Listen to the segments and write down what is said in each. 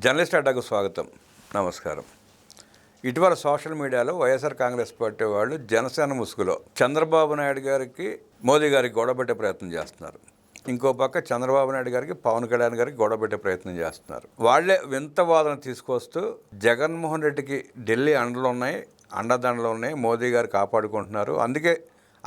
Journalist అడ్డాకు స్వాగతం. నమస్కారం. ఇటీవల సోషల్ మీడియాలో వైఎస్ఆర్ కాంగ్రెస్ పార్టీ వాళ్ళు జనసేన ముసుగులో చంద్రబాబు నాయుడు గారికి మోదీ గారికి గొడవపెట్టే ప్రయత్నం చేస్తున్నారు. ఇంకో పక్క చంద్రబాబు నాయుడు గారికి పవన్ కళ్యాణ్ గారికి గొడవపెట్టే ప్రయత్నం చేస్తున్నారు. వాళ్లే వింత వాదన తీసుకొస్తూ జగన్మోహన్ రెడ్డికి ఢిల్లీ అండలు ఉన్నాయి, అండదండలు ఉన్నాయి, మోదీ గారు కాపాడుకుంటున్నారు, అందుకే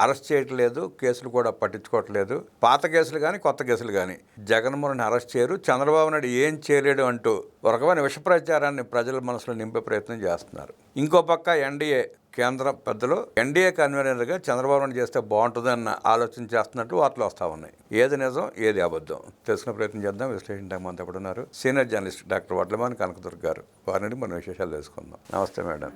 అరెస్ట్ చేయట్లేదు, కేసులు కూడా పట్టించుకోవట్లేదు, పాత కేసులు కానీ కొత్త కేసులు కానీ జగన్మోహన్ అరెస్ట్ చేయరు, చంద్రబాబు నాయుడు ఏం చేయలేడు అంటూ ఒక రకమైన విష ప్రచారాన్ని ప్రజల మనసులో నింపే ప్రయత్నం చేస్తున్నారు. ఇంకో పక్క ఎన్డీఏ కేంద్ర పెద్దలు ఎన్డీఏ కన్వీనర్గా చంద్రబాబు నాయుడు చేస్తే బాగుంటుందన్న ఆలోచన చేస్తున్నట్టు వార్తలు వస్తూ ఉన్నాయి. ఏది నిజం ఏది అబద్ధం తెలుసుకునే ప్రయత్నం చేద్దాం. విశ్లేషణ మనతో ఎప్పుడు ఉన్నారు senior journalist doctor Vadlamani Kanakadurga గారు. వారి నుండి మనం విశేషాలు తెలుసుకుందాం. నమస్తే మేడం.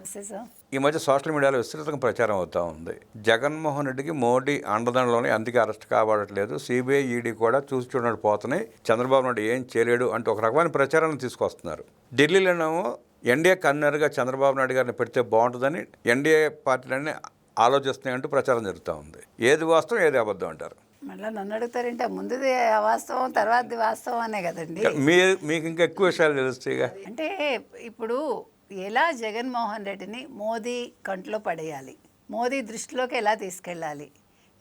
ఈ మధ్య సోషల్ మీడియాలో విస్తృతంగా ప్రచారం అవుతూ ఉంది, జగన్మోహన్ రెడ్డికి మోడీ అండదండలోనే అందుకే అరెస్ట్ కాబడట్లేదు, సిబిఐ ఈడీ కూడా చూసి చూడనట్టు పోతున్నాయి, చంద్రబాబు నాయుడు ఏం చేయలేడు అంటూ ఒక రకమైన ప్రచారాన్ని తీసుకొస్తున్నారు. ఢిల్లీలోనేమో ఎన్డీఏ కన్వీనర్గా చంద్రబాబు నాయుడు గారిని పెడితే బాగుంటుందని ఎన్డీఏ పార్టీలన్నీ ఆలోచిస్తున్నాయంటూ ప్రచారం జరుగుతూ ఉంది. ఏది వాస్తవం ఏది అబద్ధం అంటారు? మళ్ళీ నన్ను అడుగుతారంటే ముందుది వాస్తవం తర్వాతది వాస్తవం అనే కదండి. మీకు ఇంకా ఎక్కువ విషయాలు తెలుస్తాయిగా. అంటే ఇప్పుడు ఎలా జగన్మోహన్ రెడ్డిని మోదీ కంట్లో పడేయాలి, మోదీ దృష్టిలోకి ఎలా తీసుకెళ్ళాలి,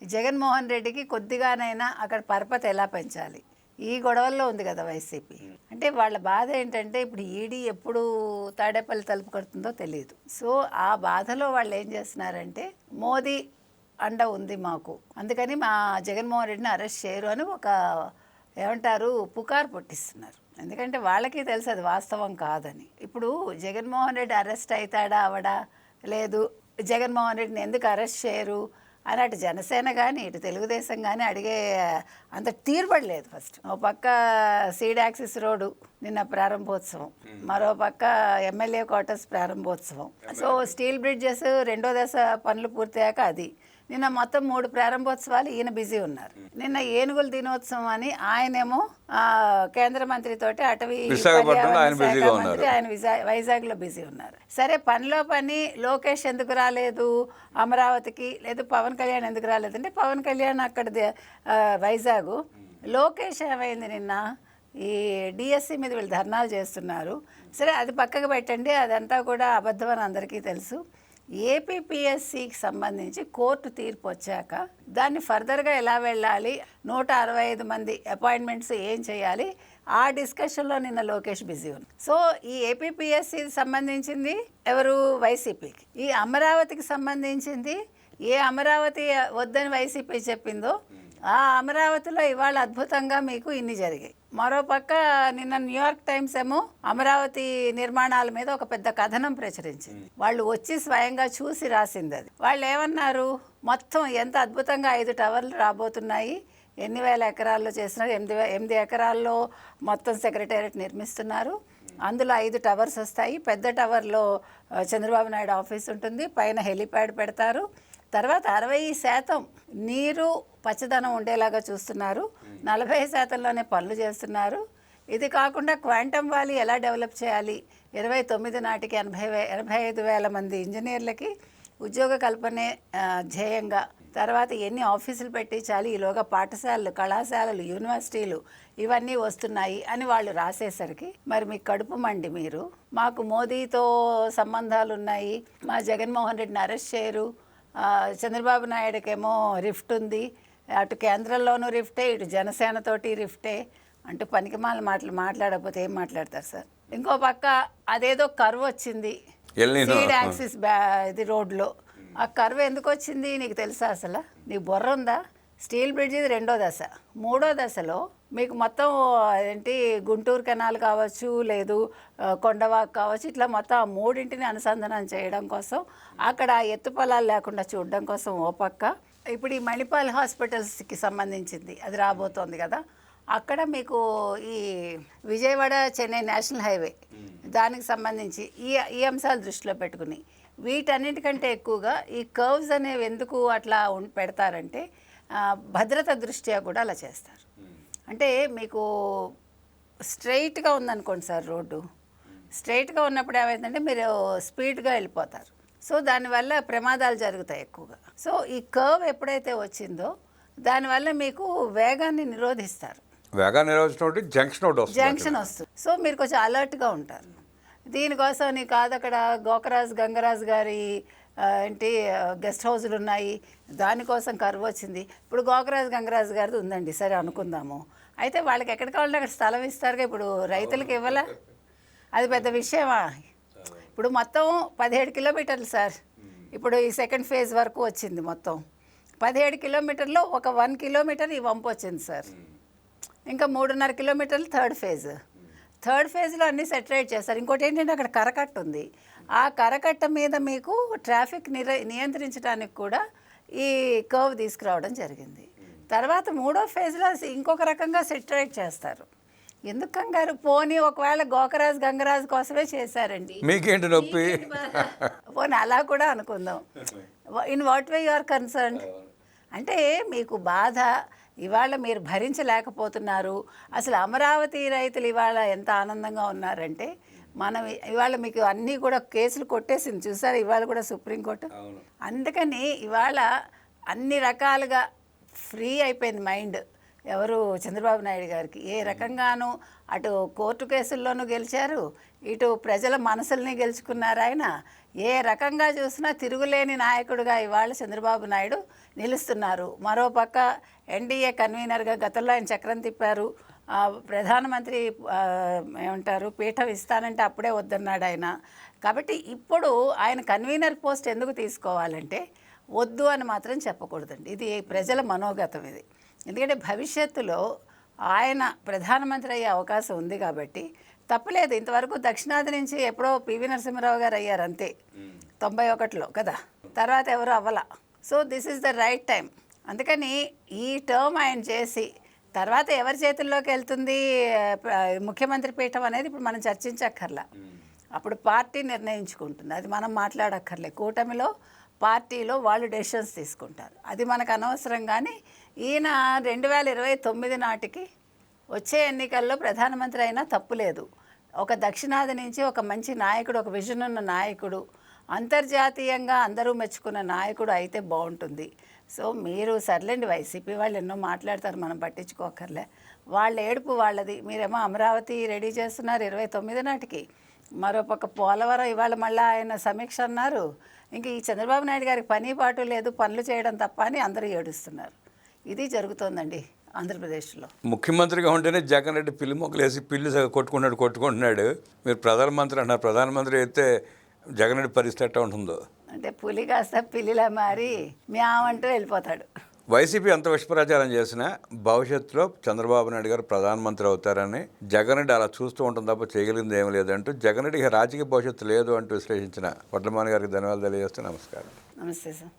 జగన్మోహన్ రెడ్డికి కొద్దిగానైనా అక్కడ పరపతి ఎలా పెంచాలి, ఈ గొడవల్లో ఉంది కదా వైసీపీ. అంటే వాళ్ళ బాధ ఏంటంటే ఇప్పుడు ఈడీ ఎప్పుడు తాడేపల్లి తలుపు కడుతుందో తెలియదు. సో ఆ బాధలో వాళ్ళు ఏం చేస్తున్నారంటే మోదీ అండ ఉంది మాకు, అందుకని మా జగన్మోహన్ రెడ్డిని అరెస్ట్ చేయరు అని ఒక ఏమంటారు పుకారు పుట్టిస్తున్నారు. ఎందుకంటే వాళ్ళకి తెలుసు అది వాస్తవం కాదని. ఇప్పుడు జగన్మోహన్ రెడ్డి అరెస్ట్ అవుతాడా అవడా, లేదు జగన్మోహన్ రెడ్డిని ఎందుకు అరెస్ట్ చేయరు అని అటు జనసేన కానీ ఇటు తెలుగుదేశం కానీ అడిగే అంత తీరుబడలేదు. ఫస్ట్ ఓ పక్క సీడ్ యాక్సిస్ రోడ్డు నిన్న ప్రారంభోత్సవం, మరో పక్క ఎమ్మెల్యే క్వార్టర్స్ ప్రారంభోత్సవం, సో స్టీల్ బ్రిడ్జెస్ రెండో దశ పనులు పూర్తయ్యాక అది నిన్న మొత్తం 3 ప్రారంభోత్సవాలు ఈయన బిజీ ఉన్నారు. నిన్న ఏనుగుల దినోత్సవం అని ఆయనేమో కేంద్ర మంత్రితోటి అటవీ మంత్రి ఆయన వైజాగ్లో బిజీ ఉన్నారు. సరే పనిలో పని లోకేష్ ఎందుకు రాలేదు అమరావతికి, లేదు పవన్ కళ్యాణ్ ఎందుకు రాలేదంటే పవన్ కళ్యాణ్ అక్కడ వైజాగ్, లోకేష్ ఏమైంది నిన్న ఈ డిఎస్సి మీద వీళ్ళు ధర్నాలు చేస్తున్నారు. సరే అది పక్కకు పెట్టండి, అదంతా కూడా అబద్ధం అని అందరికీ తెలుసు. ఏపీపీఎస్సికి సంబంధించి కోర్టు తీర్పు వచ్చాక దాన్ని ఫర్దర్గా ఎలా వెళ్ళాలి, 165 మంది అపాయింట్మెంట్స్ ఏం చేయాలి, ఆ డిస్కషన్లో నిన్న లోకేష్ బిజీ ఉంది. సో ఈ ఏపీపీఎస్సి సంబంధించింది ఎవరు వైసీపీకి, ఈ అమరావతికి సంబంధించింది ఏ అమరావతి వద్దని వైసీపీ చెప్పిందో ఆ అమరావతిలో ఇవాళ అద్భుతంగా మీకు ఇన్ని జరిగాయి. మరోపక్క నిన్న న్యూయార్క్ టైమ్స్ ఏమో అమరావతి నిర్మాణాల మీద ఒక పెద్ద కథనం ప్రచురించింది. వాళ్ళు వచ్చి స్వయంగా చూసి రాసింది అది. వాళ్ళు ఏమన్నారు, మొత్తం ఎంత అద్భుతంగా 5 టవర్లు రాబోతున్నాయి, ఎన్ని వేల ఎకరాల్లో చేస్తున్నారు, 8 ఎకరాల్లో మొత్తం సెక్రటేరియట్ నిర్మిస్తున్నారు, అందులో 5 టవర్స్ వస్తాయి, పెద్ద టవర్లో చంద్రబాబు నాయుడు ఆఫీస్ ఉంటుంది, పైన హెలిప్యాడ్ పెడతారు, తర్వాత 60% నీరు పచ్చదనం ఉండేలాగా చూస్తున్నారు, 40%లోనే పనులు చేస్తున్నారు. ఇది కాకుండా క్వాంటమ్ వ్యాలీ ఎలా డెవలప్ చేయాలి, 29 నాటికి 85,000 మంది ఇంజనీర్లకి ఉద్యోగ కల్పనే ధ్యేయంగా, తర్వాత ఎన్ని ఆఫీసులు పెట్టించాలి, ఈలోగా పాఠశాలలు, కళాశాలలు, యూనివర్సిటీలు ఇవన్నీ వస్తున్నాయి అని వాళ్ళు రాసేసరికి మరి మీకు కడుపు మండి మీరు మాకు మోదీతో సంబంధాలు ఉన్నాయి, మా జగన్మోహన్ రెడ్డిని అరెస్ట్ చేయరు, చంద్రబాబు నాయుడుకేమో రిఫ్ట్ ఉంది, అటు కేంద్రంలోనూ రిఫ్టే ఇటు జనసేనతోటి రిఫ్టే అంటూ పనికిమాల మాటలు మాట్లాడకపోతే ఏం మాట్లాడతారు సార్. ఇంకో పక్క అదేదో కర్వ్ వచ్చింది సీడ్ యాక్సిస్ ఇది రోడ్లో, ఆ కర్వ్ ఎందుకు వచ్చింది నీకు తెలుసా, అసలు నీకు బుర్ర ఉందా? స్టీల్ బ్రిడ్జ్ ఇది 2వ దశ, 3వ దశలో మీకు మొత్తం ఏంటి గుంటూరు కెనాల్ కావచ్చు, లేదు కొండవాక్ కావచ్చు, ఇట్లా మొత్తం ఆ 3ంటిని అనుసంధానం చేయడం కోసం అక్కడ ఎత్తు పొలాలు లేకుండా చూడడం కోసం ఓ పక్క, ఇప్పుడు ఈ మణిపాల్ హాస్పిటల్స్కి సంబంధించింది అది రాబోతోంది కదా, అక్కడ మీకు ఈ విజయవాడ చెన్నై నేషనల్ హైవే దానికి సంబంధించి ఈ అంశాలు దృష్టిలో పెట్టుకుని వీటన్నిటికంటే ఎక్కువగా ఈ కర్వ్స్ అనేవి ఎందుకు అట్లా పెడతారంటే భద్రత దృష్ట్యా కూడా అలా చేస్తారు. అంటే మీకు స్ట్రైట్గా ఉందనుకోండి సార్, రోడ్డు స్ట్రైట్గా ఉన్నప్పుడు ఏమైందంటే మీరు స్పీడ్గా వెళ్ళిపోతారు, సో దానివల్ల ప్రమాదాలు జరుగుతాయి ఎక్కువగా. సో ఈ కర్వ్ ఎప్పుడైతే వచ్చిందో దానివల్ల మీకు వేగాన్ని నిరోధిస్తారు. వేగా నిర్వచనం ఒకటి, జంక్షన్ ఒకటి వస్తుంది. జంక్షన్ వస్తుంది. సో మీరు కొంచెం అలర్ట్గా ఉంటారు. దీనికోసం నీ కాదు అక్కడ గోకరాజు గంగరాజు గారి ఏంటి గెస్ట్ హౌజులు ఉన్నాయి, దానికోసం కరువు వచ్చింది. ఇప్పుడు గోకరాజు గంగరాజు గారిది ఉందండి, సరే అనుకుందాము. అయితే వాళ్ళకి ఎక్కడ కావాలంటే అక్కడ స్థలం ఇస్తారుగా, ఇప్పుడు రైతులకు ఇవ్వాలా? అది పెద్ద విషయమా? ఇప్పుడు మొత్తం 17 కిలోమీటర్లు సార్. ఇప్పుడు ఈ సెకండ్ ఫేజ్ వరకు వచ్చింది మొత్తం 17 కిలోమీటర్లో ఒక 1 కిలోమీటర్ ఈ వంపు వచ్చింది సార్. ఇంకా 3.5 కిలోమీటర్లు థర్డ్ ఫేజ్లో అన్నీ సెటరేట్ చేస్తారు. ఇంకోటి ఏంటంటే అక్కడ కరకట్ట ఉంది. ఆ కరకట్ట మీద మీకు ట్రాఫిక్ నియంత్రించడానికి కూడా ఈ కర్వ్ తీసుకురావడం జరిగింది. తర్వాత 3వ ఫేజ్లో ఇంకొక రకంగా సెటరేట్ చేస్తారు. ఎందుకు కంగారు? పోనీ ఒకవేళ గోకరాజు గంగరాజు కోసమే చేశారండి, మీకేంటి నొప్పి? పోనీ అలా కూడా అనుకుందాం. In what way you are concerned? అంటే మీకు బాధ ఇవాళ మీరు భరించలేకపోతున్నారు. అసలు అమరావతి రైతులు ఇవాళ ఎంత ఆనందంగా ఉన్నారంటే, మనం ఇవాళ మీకు అన్నీ కూడా కేసులు కొట్టేసింది చూసారు, ఇవాళ కూడా సుప్రీంకోర్టు. అందుకని ఇవాళ అన్ని రకాలుగా ఫ్రీ అయిపోయింది మైండ్. ఎవరు? చంద్రబాబు నాయుడు గారికి. ఏ రకంగానూ అటు కోర్టు కేసుల్లోనూ గెలిచారు, ఇటు ప్రజల మనసుల్ని గెలుచుకున్నారు ఆయన. ఏ రకంగా చూసినా తిరుగులేని నాయకుడిగా ఇవాళ చంద్రబాబు నాయుడు నిలుస్తున్నారు. మరోపక్క ఎన్డీఏ కన్వీనర్గా గతంలో ఆయన చక్రం తిప్పారు. ప్రధానమంత్రి ఏమంటారు పీఠం ఇస్తానంటే అప్పుడే వద్దన్నాడు ఆయన. కాబట్టి ఇప్పుడు ఆయన కన్వీనర్ పోస్ట్ ఎందుకు తీసుకోవాలంటే వద్దు అని మాత్రం చెప్పకూడదండి. ఇది ప్రజల మనోగతం ఇది. ఎందుకంటే భవిష్యత్తులో ఆయన ప్రధానమంత్రి అయ్యే అవకాశం ఉంది కాబట్టి తప్పలేదు. ఇంతవరకు దక్షిణాది నుంచి ఎప్పుడో పివి నరసింహారావు గారు అయ్యారు అంతే, 91లో కదా, తర్వాత ఎవరు అవ్వలా. So this is the right time. అందుకని ఈ టర్మ్ ఆయన చేసి తర్వాత ఎవరి చేతుల్లోకి వెళ్తుంది ముఖ్యమంత్రి పీఠం అనేది ఇప్పుడు మనం చర్చించక్కర్లా. అప్పుడు పార్టీ నిర్ణయించుకుంటుంది, అది మనం మాట్లాడక్కర్లే. కూటమిలో పార్టీలో వాళ్ళు డెసిషన్స్ తీసుకుంటారు, అది మనకు అనవసరం. కానీ ఈయన 2029 నాటికి వచ్చే ఎన్నికల్లో ప్రధానమంత్రి అయినా తప్పులేదు. ఒక దక్షిణాది నుంచి ఒక మంచి నాయకుడు, ఒక విజన్ ఉన్న నాయకుడు, అంతర్జాతీయంగా అందరూ మెచ్చుకున్న నాయకుడు అయితే బాగుంటుంది. సో మీరు సర్లేండి, వైసీపీ వాళ్ళు ఎన్నో మాట్లాడతారు, మనం పట్టించుకోకర్లే. వాళ్ళ ఏడుపు వాళ్ళది. మీరేమో అమరావతి రెడీ చేస్తున్నారు 29 నాటికి. మరోపక్క పోలవరం ఇవాళ మళ్ళీ ఆయన సమీక్ష అన్నారు. ఇంక ఈ చంద్రబాబు నాయుడు గారికి పని పాటు లేదు, పనులు చేయడం తప్ప అని అందరూ ఏడుస్తున్నారు. ఇది జరుగుతోందండి ఆంధ్రప్రదేశ్లో. ముఖ్యమంత్రిగా ఉంటేనే జగన్ రెడ్డి పిల్లి మొక్కలు వేసి పిల్లి కొట్టుకుంటున్నాడు. మీరు ప్రధానమంత్రి అంటున్నారు. ప్రధానమంత్రి అయితే జగన్ రెడ్డి పరిస్థితి ఎట్లా ఉంటుందో. అంటే పులి కాస్త పిల్లిలా మారి మ్యామంటూ వెళ్ళిపోతాడు. వైసీపీ అంత విషప్రచారం చేసినా భవిష్యత్తులో చంద్రబాబు నాయుడు గారు ప్రధానమంత్రి అవుతారని జగన్ రెడ్డి అలా చూస్తూ ఉంటుంది తప్ప చేయగలిగింది ఏమీ లేదంటూ జగన్ రెడ్డికి రాజకీయ భవిష్యత్తు లేదు అంటూ విశ్లేషించిన వడ్లమాని గారికి ధన్యవాదాలు తెలియజేస్తూ నమస్కారం. నమస్తే సార్.